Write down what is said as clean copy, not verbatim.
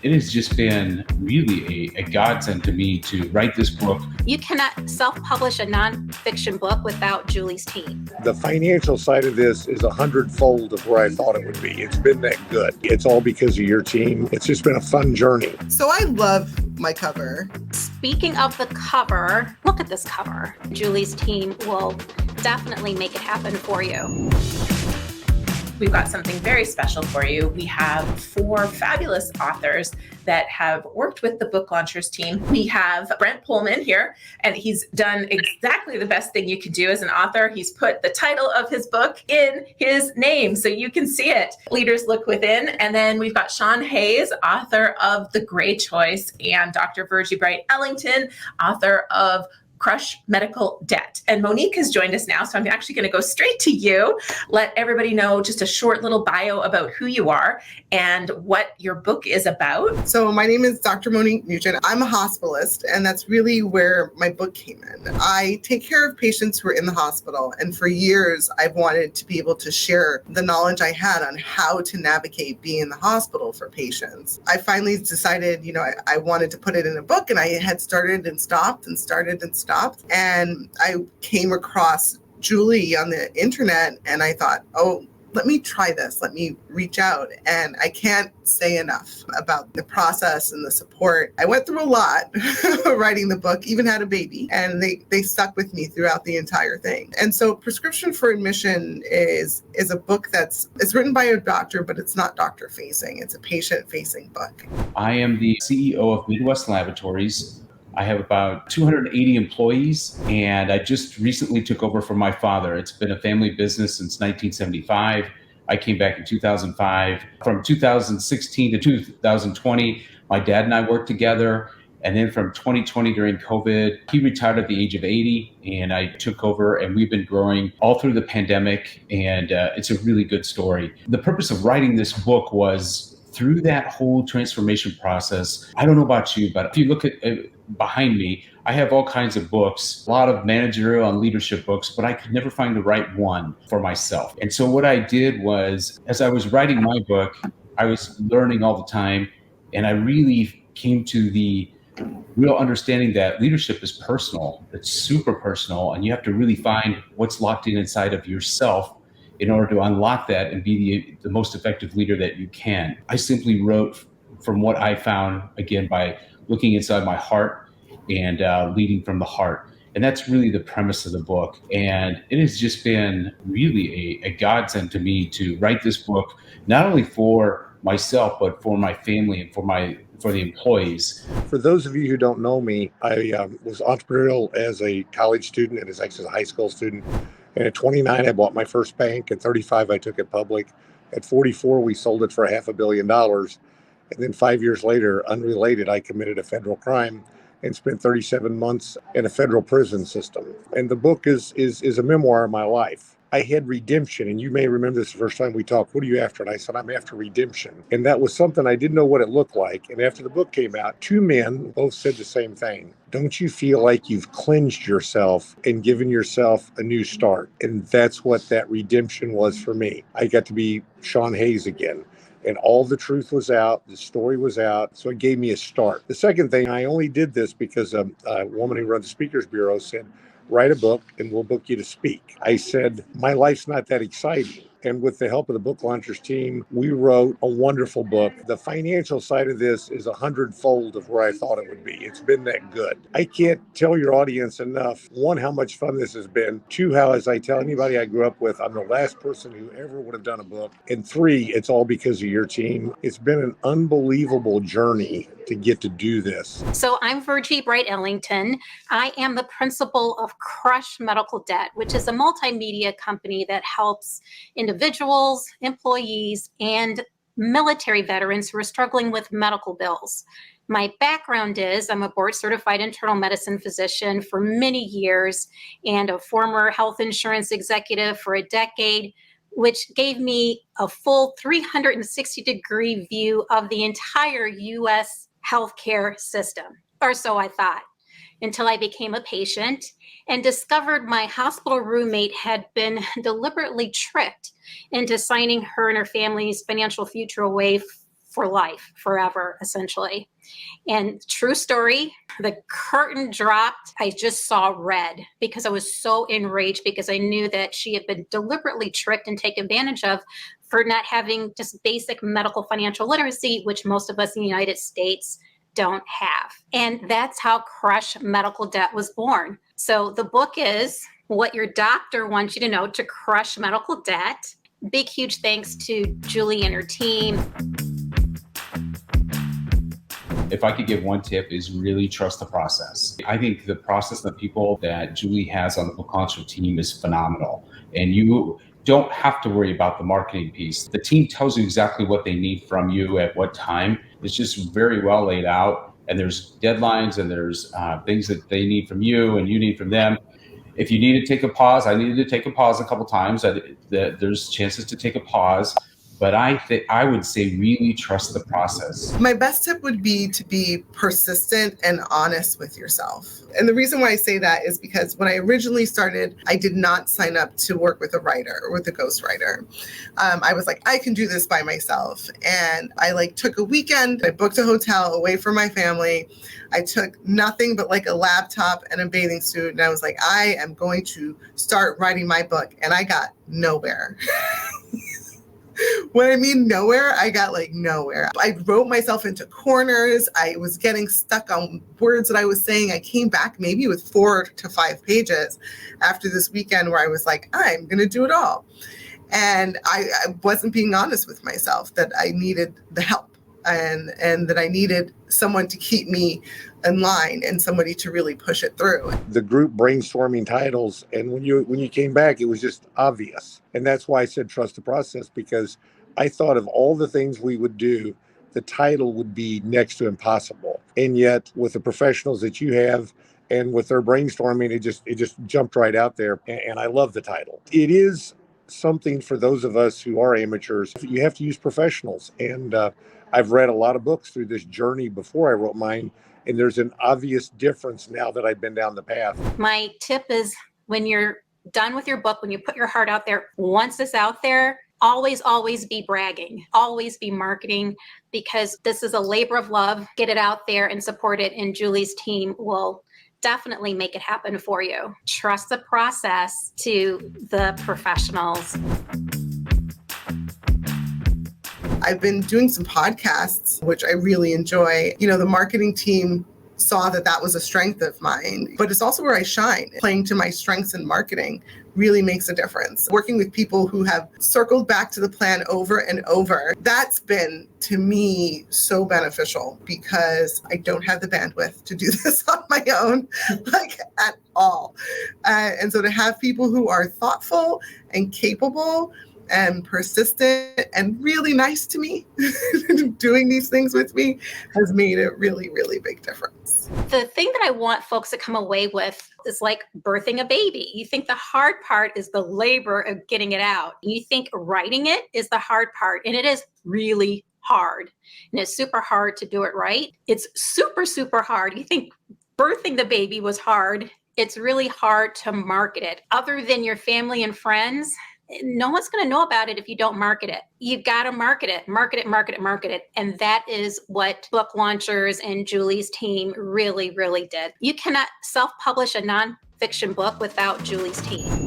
It has just been really a godsend to me to write this book. You cannot self-publish a nonfiction book without Julie's team. The financial side of this is 100-fold of where I thought it would be. It's been that good. It's all because of your team. It's just been a fun journey. So I love my cover. Speaking of the cover, look at this cover. Julie's team will definitely make it happen for you. We've got something very special for you. We have 4 fabulous authors that have worked with the book launchers team. We have Brent Pullman here, and he's done exactly the best thing you can do as an author. He's put the title of his book in his name so you can see it. Leaders Look Within. And then we've got Shaun Hayes, author of The Great Choice, and Dr. Virgie Ellington, author of Crush Medical Debt. And Monique has joined us now, so I'm actually going to go straight to you. Let everybody know just a short little bio about who you are and what your book is about. So my name is Dr. Monique Nugent. I'm a hospitalist, and that's really where my book came in. I take care of patients who are in the hospital, and for years I've wanted to be able to share the knowledge I had on how to navigate being in the hospital for patients. I finally decided, I wanted to put it in a book, and I had started and stopped and started and stopped. And I came across Julie on the internet, and I thought, let me try this. Let me reach out. And I can't say enough about the process and the support. I went through a lot writing the book, even had a baby, and they stuck with me throughout the entire thing. And so Prescription for Admission is a book it's written by a doctor, but it's not doctor facing. It's a patient facing book. I am the CEO of Midwest Laboratories. I have about 280 employees, and I just recently took over from my father. It's been a family business since 1975. I came back in 2005. From 2016 to 2020, my dad and I worked together. And then from 2020 during COVID, he retired at the age of 80, and I took over, and we've been growing all through the pandemic, and it's a really good story. The purpose of writing this book was through that whole transformation process. I don't know about you, but if you look at behind me, I have all kinds of books, a lot of managerial and leadership books, but I could never find the right one for myself. And so what I did was, as I was writing my book, I was learning all the time, and I really came to the real understanding that leadership is personal. It's super personal, and you have to really find what's locked in inside of yourself in order to unlock that and be the most effective leader that you can. I simply wrote from what I found, again, by looking inside my heart and leading from the heart. And that's really the premise of the book. And it has just been really a godsend to me to write this book, not only for myself, but for my family and for the employees. For those of you who don't know me, I was entrepreneurial as a college student and as actually a high school student. And at 29, I bought my first bank. At 35, I took it public. At 44, we sold it for $500 million. And then 5 years later, unrelated, I committed a federal crime and spent 37 months in a federal prison system. And the book is a memoir of my life. I had redemption, and you may remember this the first time we talked. What are you after? And I said, I'm after redemption. And that was something I didn't know what it looked like. And after the book came out, 2 men both said the same thing. Don't you feel like you've cleansed yourself and given yourself a new start? And that's what that redemption was for me. I got to be Shaun Hayes again. And all the truth was out, the story was out, so it gave me a start. The second thing, I only did this because a woman who runs the Speakers Bureau said, write a book and we'll book you to speak. I said, my life's not that exciting. And with the help of the book launchers team, we wrote a wonderful book. The financial side of this is 100-fold of where I thought it would be. It's been that good. I can't tell your audience enough, 1, how much fun this has been. 2, how, as I tell anybody I grew up with, I'm the last person who ever would have done a book. And 3, it's all because of your team. It's been an unbelievable journey to get to do this. So I'm Virgie Ellington. I am the principal of Crush Medical Debt, which is a multimedia company that helps individuals, employees, and military veterans who are struggling with medical bills. My background is I'm a board certified internal medicine physician for many years and a former health insurance executive for a decade, which gave me a full 360-degree view of the entire U.S. healthcare system, or so I thought, until I became a patient and discovered my hospital roommate had been deliberately tricked into signing her and her family's financial future away for life, forever, essentially. And true story, the curtain dropped. I just saw red because I was so enraged because I knew that she had been deliberately tricked and taken advantage of for not having just basic medical financial literacy, which most of us in the United States don't have. And that's how Crush Medical Debt was born. So the book is What Your Doctor Wants You to Know to Crush Medical Debt. Big, huge thanks to Julie and her team. If I could give one tip is really trust the process. I think the process and the people that Julie has on the book launcher team is phenomenal. And you don't have to worry about the marketing piece. The team tells you exactly what they need from you at what time. It's just very well laid out. And there's deadlines and there's things that they need from you and you need from them. If you need to take a pause, I needed to take a pause a couple times. There's chances to take a pause. But I would say really trust the process. My best tip would be to be persistent and honest with yourself. And the reason why I say that is because when I originally started, I did not sign up to work with a writer or with a ghostwriter. I was like, I can do this by myself. And I took a weekend, I booked a hotel away from my family. I took nothing but a laptop and a bathing suit. And I was like, I am going to start writing my book. And I got nowhere. When I mean nowhere, I got nowhere. I wrote myself into corners. I was getting stuck on words that I was saying. I came back maybe with 4 to 5 pages after this weekend where I was like, I'm going to do it all. And I wasn't being honest with myself that I needed the help and that I needed someone to keep me in line and somebody to really push it through. The group brainstorming titles, and when you came back, it was just obvious. And that's why I said trust the process, because I thought of all the things we would do, the title would be next to impossible. And yet with the professionals that you have and with their brainstorming, it just jumped right out there. And I love the title. It is something for those of us who are amateurs. You have to use professionals. And I've read a lot of books through this journey before I wrote mine. And there's an obvious difference now that I've been down the path. My tip is when you're done with your book, when you put your heart out there, once it's out there, always be bragging, always be marketing, because this is a labor of love. Get it out there and support it. And Julie's team will definitely make it happen for you. Trust the process to the professionals. I've been doing some podcasts, which I really enjoy. The marketing team saw that was a strength of mine, but it's also where I shine. Playing to my strengths in marketing really makes a difference. Working with people who have circled back to the plan over and over, that's been, to me, so beneficial because I don't have the bandwidth to do this on my own, at all. And so to have people who are thoughtful and capable and persistent and really nice to me, doing these things with me has made a really, really big difference. The thing that I want folks to come away with is like birthing a baby. You think the hard part is the labor of getting it out. You think writing it is the hard part, and it is really hard. And it's super hard to do it right. It's super, super hard. You think birthing the baby was hard. It's really hard to market it. Other than your family and friends, no one's going to know about it if you don't market it. You've got to market it. And that is what Book Launchers and Julie's team really, really did. You cannot self-publish a nonfiction book without Julie's team.